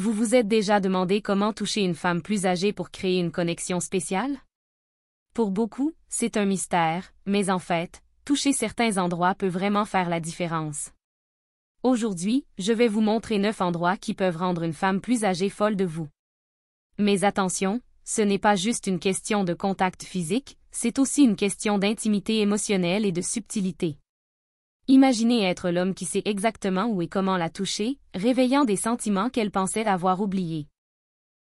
Vous vous êtes déjà demandé comment toucher une femme plus âgée pour créer une connexion spéciale? Pour beaucoup, c'est un mystère, mais en fait, toucher certains endroits peut vraiment faire la différence. Aujourd'hui, je vais vous montrer 9 endroits qui peuvent rendre une femme plus âgée folle de vous. Mais attention, ce n'est pas juste une question de contact physique, c'est aussi une question d'intimité émotionnelle et de subtilité. Imaginez être l'homme qui sait exactement où et comment la toucher, réveillant des sentiments qu'elle pensait avoir oubliés.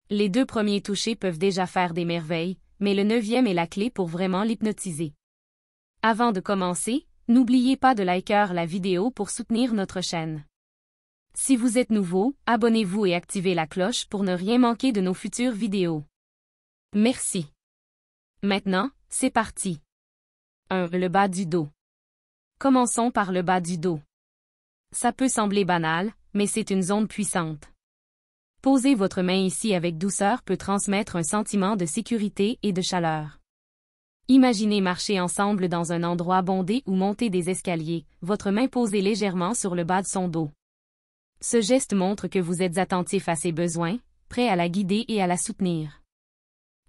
Les 2 premiers touchés peuvent déjà faire des merveilles, mais le 9e est la clé pour vraiment l'hypnotiser. Avant de commencer, n'oubliez pas de liker la vidéo pour soutenir notre chaîne. Si vous êtes nouveau, abonnez-vous et activez la cloche pour ne rien manquer de nos futures vidéos. Merci. Maintenant, c'est parti. 1. Le bas du dos. Commençons par le bas du dos. Ça peut sembler banal, mais c'est une zone puissante. Poser votre main ici avec douceur peut transmettre un sentiment de sécurité et de chaleur. Imaginez marcher ensemble dans un endroit bondé ou monter des escaliers, votre main posée légèrement sur le bas de son dos. Ce geste montre que vous êtes attentif à ses besoins, prêt à la guider et à la soutenir.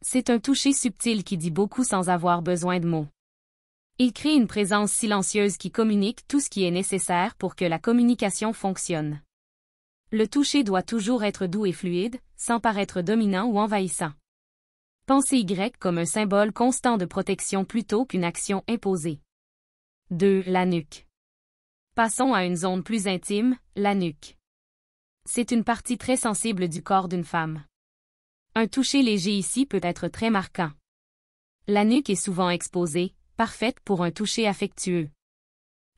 C'est un toucher subtil qui dit beaucoup sans avoir besoin de mots. Il crée une présence silencieuse qui communique tout ce qui est nécessaire pour que la communication fonctionne. Le toucher doit toujours être doux et fluide, sans paraître dominant ou envahissant. Pensez Y comme un symbole constant de protection plutôt qu'une action imposée. 2. La nuque. Passons à une zone plus intime, la nuque. C'est une partie très sensible du corps d'une femme. Un toucher léger ici peut être très marquant. La nuque est souvent exposée, parfaite pour un toucher affectueux.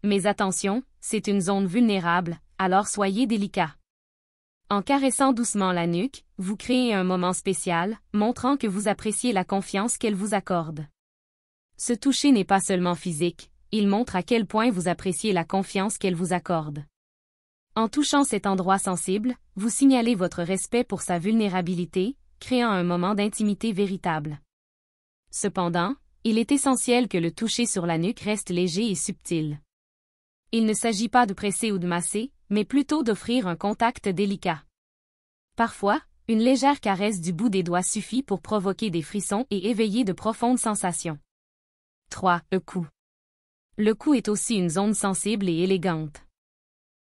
Mais attention, c'est une zone vulnérable, alors soyez délicat. En caressant doucement la nuque, vous créez un moment spécial, montrant que vous appréciez la confiance qu'elle vous accorde. Ce toucher n'est pas seulement physique, il montre à quel point vous appréciez la confiance qu'elle vous accorde. En touchant cet endroit sensible, vous signalez votre respect pour sa vulnérabilité, créant un moment d'intimité véritable. Cependant, il est essentiel que le toucher sur la nuque reste léger et subtil. Il ne s'agit pas de presser ou de masser, mais plutôt d'offrir un contact délicat. Parfois, une légère caresse du bout des doigts suffit pour provoquer des frissons et éveiller de profondes sensations. 3. Le cou. Le cou est aussi une zone sensible et élégante.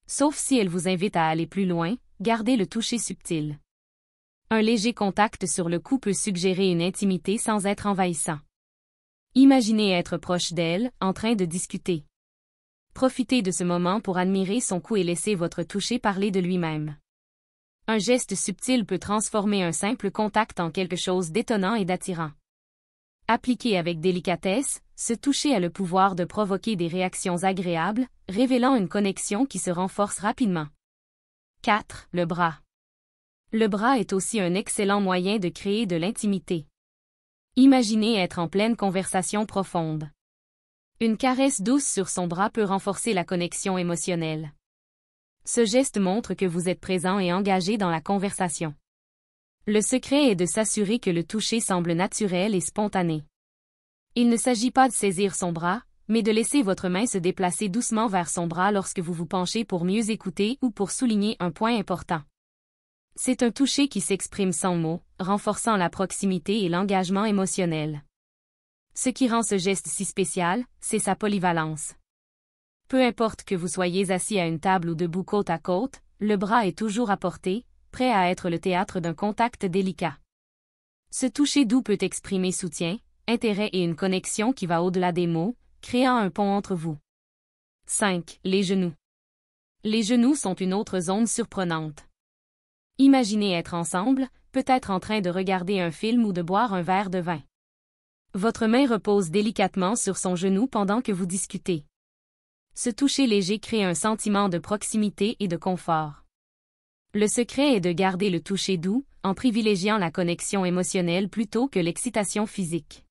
Sauf si elle vous invite à aller plus loin, gardez le toucher subtil. Un léger contact sur le cou peut suggérer une intimité sans être envahissant. Imaginez être proche d'elle, en train de discuter. Profitez de ce moment pour admirer son cou et laisser votre toucher parler de lui-même. Un geste subtil peut transformer un simple contact en quelque chose d'étonnant et d'attirant. Appliqué avec délicatesse, ce toucher a le pouvoir de provoquer des réactions agréables, révélant une connexion qui se renforce rapidement. 4. Le bras. Le bras est aussi un excellent moyen de créer de l'intimité. Imaginez être en pleine conversation profonde. Une caresse douce sur son bras peut renforcer la connexion émotionnelle. Ce geste montre que vous êtes présent et engagé dans la conversation. Le secret est de s'assurer que le toucher semble naturel et spontané. Il ne s'agit pas de saisir son bras, mais de laisser votre main se déplacer doucement vers son bras lorsque vous vous penchez pour mieux écouter ou pour souligner un point important. C'est un toucher qui s'exprime sans mots, renforçant la proximité et l'engagement émotionnel. Ce qui rend ce geste si spécial, c'est sa polyvalence. Peu importe que vous soyez assis à une table ou debout côte à côte, le bras est toujours à portée, prêt à être le théâtre d'un contact délicat. Ce toucher doux peut exprimer soutien, intérêt et une connexion qui va au-delà des mots, créant un pont entre vous. 5. Les genoux. Les genoux sont une autre zone surprenante. Imaginez être ensemble, peut-être en train de regarder un film ou de boire un verre de vin. Votre main repose délicatement sur son genou pendant que vous discutez. Ce toucher léger crée un sentiment de proximité et de confort. Le secret est de garder le toucher doux, en privilégiant la connexion émotionnelle plutôt que l'excitation physique.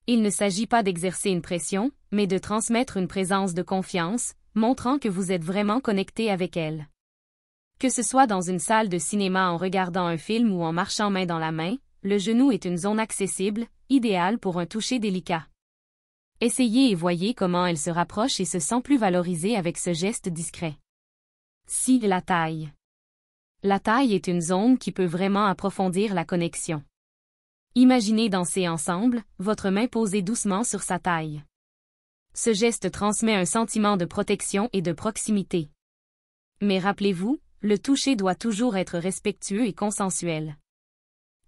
Il ne s'agit pas d'exercer une pression, mais de transmettre une présence de confiance, montrant que vous êtes vraiment connecté avec elle. Que ce soit dans une salle de cinéma en regardant un film ou en marchant main dans la main, le genou est une zone accessible, idéale pour un toucher délicat. Essayez et voyez comment elle se rapproche et se sent plus valorisée avec ce geste discret. 6. La taille. La taille est une zone qui peut vraiment approfondir la connexion. Imaginez danser ensemble, votre main posée doucement sur sa taille. Ce geste transmet un sentiment de protection et de proximité. Mais rappelez-vous, le toucher doit toujours être respectueux et consensuel.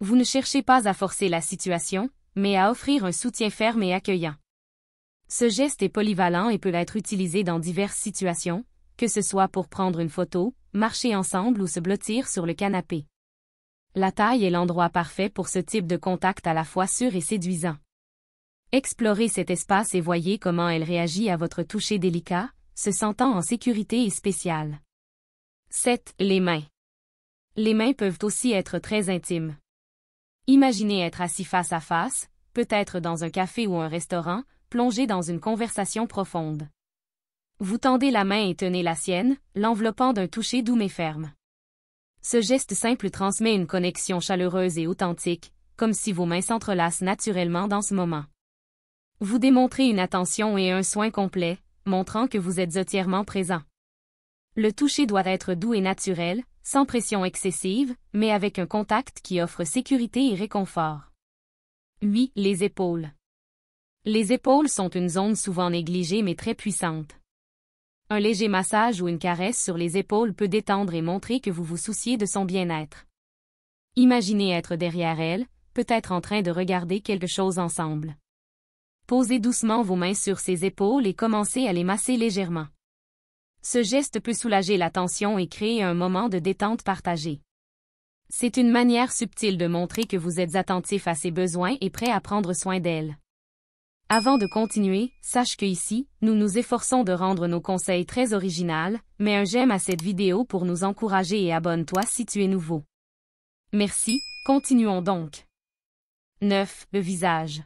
Vous ne cherchez pas à forcer la situation, mais à offrir un soutien ferme et accueillant. Ce geste est polyvalent et peut être utilisé dans diverses situations, que ce soit pour prendre une photo, marcher ensemble ou se blottir sur le canapé. La taille est l'endroit parfait pour ce type de contact à la fois sûr et séduisant. Explorez cet espace et voyez comment elle réagit à votre toucher délicat, se sentant en sécurité et spécial. 7. Les mains. Les mains peuvent aussi être très intimes. Imaginez être assis face à face, peut-être dans un café ou un restaurant, plongé dans une conversation profonde. Vous tendez la main et tenez la sienne, l'enveloppant d'un toucher doux mais ferme. Ce geste simple transmet une connexion chaleureuse et authentique, comme si vos mains s'entrelacent naturellement dans ce moment. Vous démontrez une attention et un soin complet, montrant que vous êtes entièrement présent. Le toucher doit être doux et naturel, sans pression excessive, mais avec un contact qui offre sécurité et réconfort. 8. Les épaules. Les épaules sont une zone souvent négligée mais très puissante. Un léger massage ou une caresse sur les épaules peut détendre et montrer que vous vous souciez de son bien-être. Imaginez être derrière elle, peut-être en train de regarder quelque chose ensemble. Posez doucement vos mains sur ses épaules et commencez à les masser légèrement. Ce geste peut soulager la tension et créer un moment de détente partagée. C'est une manière subtile de montrer que vous êtes attentif à ses besoins et prêt à prendre soin d'elle. Avant de continuer, sache que ici, nous nous efforçons de rendre nos conseils très originaux, mets un j'aime à cette vidéo pour nous encourager et abonne-toi si tu es nouveau. Merci, continuons donc. 9. Le visage.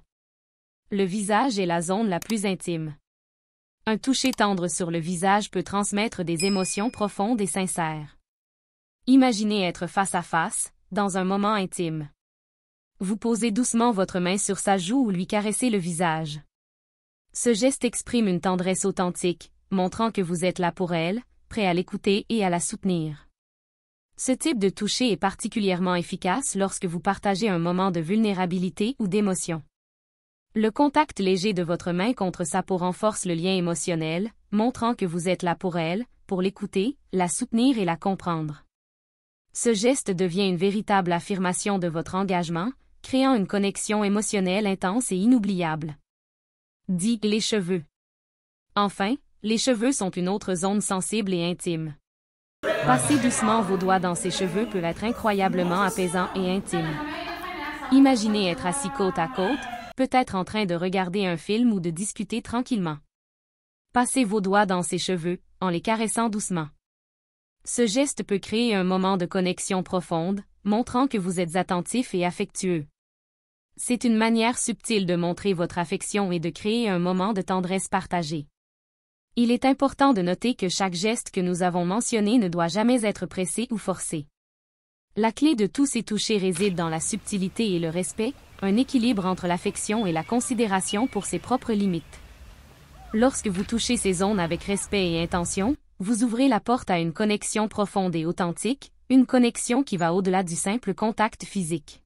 Le visage est la zone la plus intime. Un toucher tendre sur le visage peut transmettre des émotions profondes et sincères. Imaginez être face à face, dans un moment intime. Vous posez doucement votre main sur sa joue ou lui caressez le visage. Ce geste exprime une tendresse authentique, montrant que vous êtes là pour elle, prêt à l'écouter et à la soutenir. Ce type de toucher est particulièrement efficace lorsque vous partagez un moment de vulnérabilité ou d'émotion. Le contact léger de votre main contre sa peau renforce le lien émotionnel, montrant que vous êtes là pour elle, pour l'écouter, la soutenir et la comprendre. Ce geste devient une véritable affirmation de votre engagement, créant une connexion émotionnelle intense et inoubliable. 10. Les cheveux. Enfin, les cheveux sont une autre zone sensible et intime. Passer doucement vos doigts dans ses cheveux peut être incroyablement apaisant et intime. Imaginez être assis côte à côte, peut-être en train de regarder un film ou de discuter tranquillement. Passez vos doigts dans ses cheveux, en les caressant doucement. Ce geste peut créer un moment de connexion profonde, montrant que vous êtes attentif et affectueux. C'est une manière subtile de montrer votre affection et de créer un moment de tendresse partagée. Il est important de noter que chaque geste que nous avons mentionné ne doit jamais être pressé ou forcé. La clé de tous ces touchés réside dans la subtilité et le respect, un équilibre entre l'affection et la considération pour ses propres limites. Lorsque vous touchez ces zones avec respect et intention, vous ouvrez la porte à une connexion profonde et authentique, une connexion qui va au-delà du simple contact physique.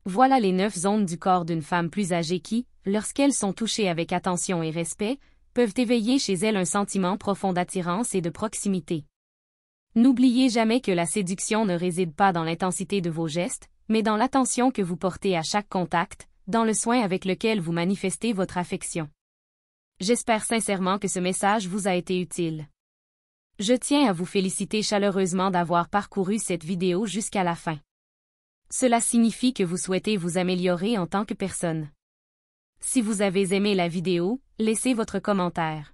Voilà les 9 zones du corps d'une femme plus âgée qui, lorsqu'elles sont touchées avec attention et respect, peuvent éveiller chez elle un sentiment profond d'attirance et de proximité. N'oubliez jamais que la séduction ne réside pas dans l'intensité de vos gestes, mais dans l'attention que vous portez à chaque contact, dans le soin avec lequel vous manifestez votre affection. J'espère sincèrement que ce message vous a été utile. Je tiens à vous féliciter chaleureusement d'avoir parcouru cette vidéo jusqu'à la fin. Cela signifie que vous souhaitez vous améliorer en tant que personne. Si vous avez aimé la vidéo, laissez votre commentaire.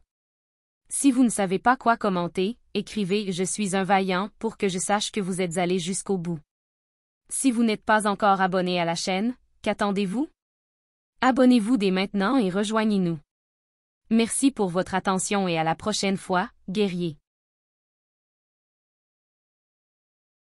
Si vous ne savez pas quoi commenter, écrivez « Je suis un vaillant » pour que je sache que vous êtes allé jusqu'au bout. Si vous n'êtes pas encore abonné à la chaîne, qu'attendez-vous? Abonnez-vous dès maintenant et rejoignez-nous. Merci pour votre attention et à la prochaine fois, guerriers.